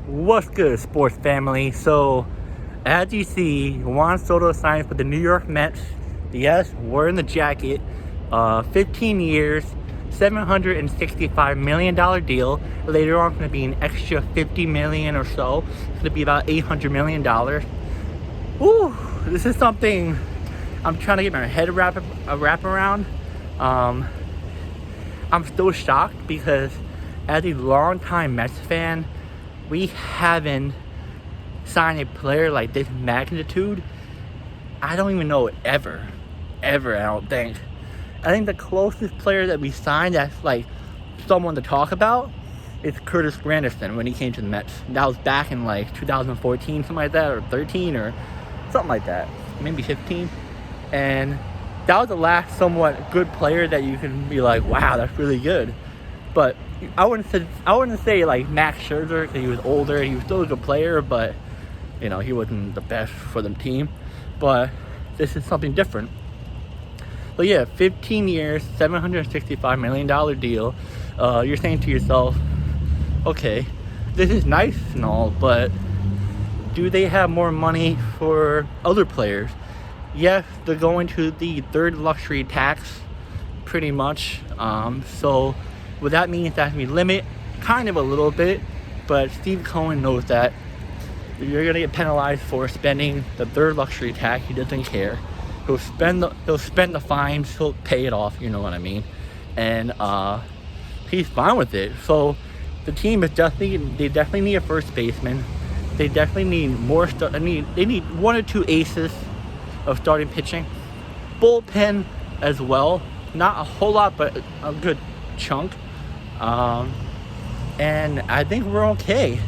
What's good, sports family? So, as you see, Juan Soto signs with the New York Mets. Yes, we're in the jacket. 15 years, $765 million deal. Later on, it's going to be an extra $50 million or so. It's going to be about $800 million. Ooh, this is something I'm trying to get my head wrap around. I'm still shocked because, as a longtime Mets fan, we haven't signed a player like this magnitude. I don't even know it ever, I don't think. I think the closest player that we signed that's like someone to talk about is Curtis Granderson when he came to the Mets. That was back in like 2014, something like that, or 13, or something like that, maybe 15. And that was the last somewhat good player that you can be like, wow, that's really good. But I wouldn't say like Max Scherzer because he was older. He was still a good player, but he wasn't the best for the team. But this is something different. But yeah, 15 years, $765 million deal. You're saying to yourself, okay, this is nice and all, but do they have more money for other players? Yes, they're going to the third luxury tax, pretty much. So what that means is that we limit kind of a little bit, but Steve Cohen knows that you're gonna get penalized for spending the third luxury tax. He doesn't care. He'll spend the fines. He'll pay it off. You know what I mean? And he's fine with it. So the team is definitely need a first baseman. They definitely need more stuff. They need one or two aces of starting pitching. Bullpen as well. Not a whole lot, but a good chunk. And I think we're okay.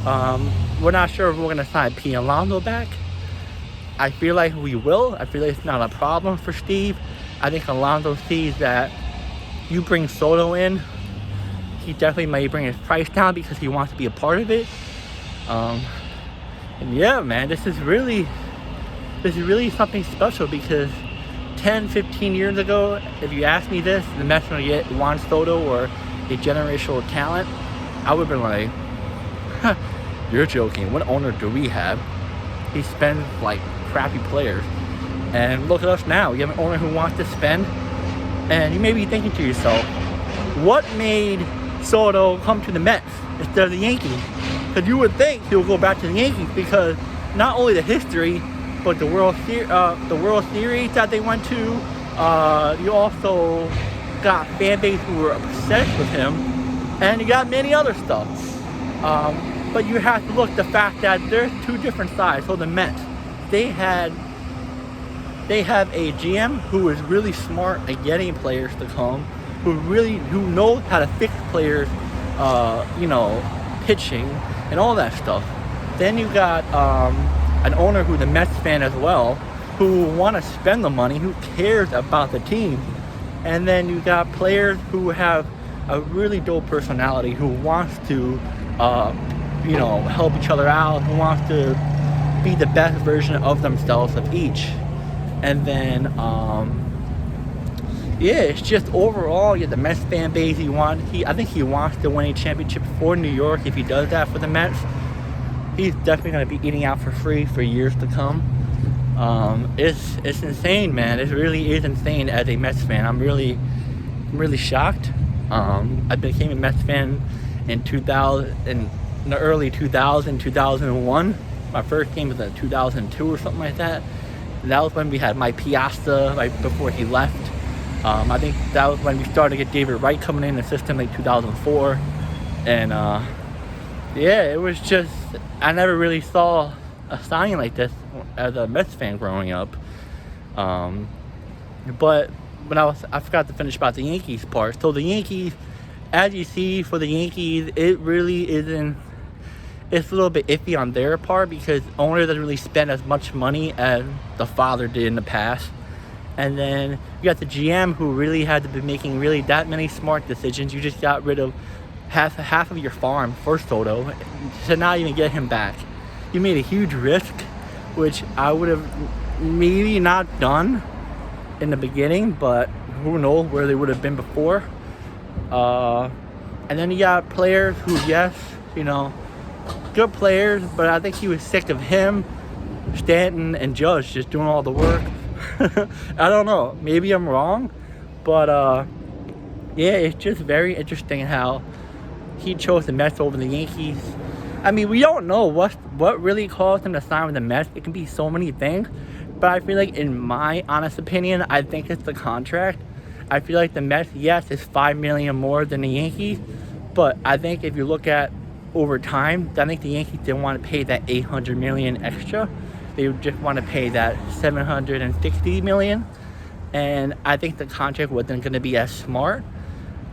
We're not sure if we're going to sign P. Alonso back. I feel like we will. I feel like it's not a problem for Steve. I think Alonso sees that you bring Soto in, he definitely might bring his price down because he wants to be a part of it. And yeah, man, this is really something special because 10, 15 years ago, if you asked me this, the Mets going to get Juan Soto or a generational talent, I would have been like, you're joking. What owner do we have? He spends like crappy players. And look at us now. We have an owner who wants to spend. And you may be thinking to yourself, what made Soto come to the Mets instead of the Yankees? Because you would think he'll go back to the Yankees because not only the history, but the World Series that they went to. You also got fan base who were obsessed with him, and you got many other stuff. But you have to look at the fact that there's two different sides. So the Mets, they have a GM who is really smart at getting players to come, who knows how to fix players, pitching and all that stuff. Then you got an owner who's a Mets fan as well, who want to spend the money, who cares about the team. And then you got players who have a really dope personality, who wants to, help each other out, who wants to be the best version of themselves of each. And then, it's just overall, the Mets fan base, I think he wants to win a championship for New York. If he does that for the Mets, he's definitely going to be eating out for free for years to come. It's insane, man. It really is insane as a Mets fan. I'm really shocked. I became a Mets fan in the early 2001. My first game was in 2002 or something like that. And that was when we had Mike Piazza right before he left. I think that was when we started to get David Wright coming in the system, like 2004. And it was just, I never really saw a signing like this as a Mets fan growing up. But when I forgot to finish about the Yankees part. So the Yankees, as you see for the Yankees, it really isn't, it's a little bit iffy on their part because the owner doesn't really spend as much money as the father did in the past. And then you got the GM who really had to be making really that many smart decisions. You just got rid of half of your farm for Soto to not even get him back. You made a huge risk, which I would have maybe not done in the beginning, but who knows where they would have been before. And then you got players who, yes, good players, but I think he was sick of him, Stanton, and Judge just doing all the work. I don't know. Maybe I'm wrong, but yeah, it's just very interesting how he chose the Mets over the Yankees. I mean, we don't know what really caused him to sign with the Mets. It can be so many things, but I feel like, in my honest opinion, I think it's the contract. I feel like the Mets, yes, is $5 million more than the Yankees, but I think if you look at over time, I think the Yankees didn't want to pay that $800 million extra. They just want to pay that $760 million, and I think the contract wasn't going to be as smart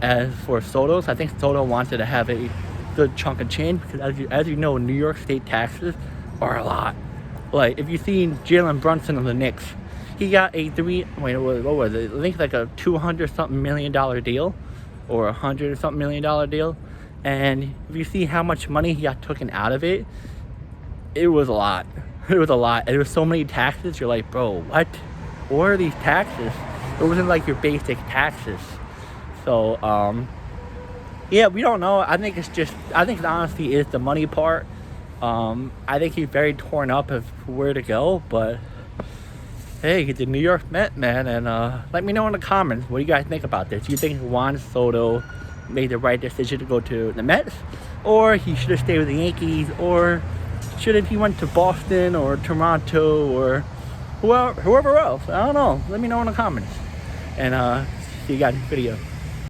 as for Soto's. I think Soto wanted to have a good chunk of change because, as you know, New York State taxes are a lot. Like, if you've seen Jalen Brunson of the Knicks, he got a what was it? I think like a $200-something million deal, or $100-something million deal. And if you see how much money he got taken out of it, it was a lot. It was a lot. And there was so many taxes. You're like, bro, what? What are these taxes? It wasn't like your basic taxes. So, yeah, we don't know. I think it honestly is the money part. I think he's very torn up of where to go, but hey, he's a New York Met, man, and let me know in the comments, what do you guys think about this? Do you think Juan Soto made the right decision to go to the Mets, or he should have stayed with the Yankees, or should have he went to Boston or Toronto or whoever else? I don't know. Let me know in the comments, and see you guys in the video.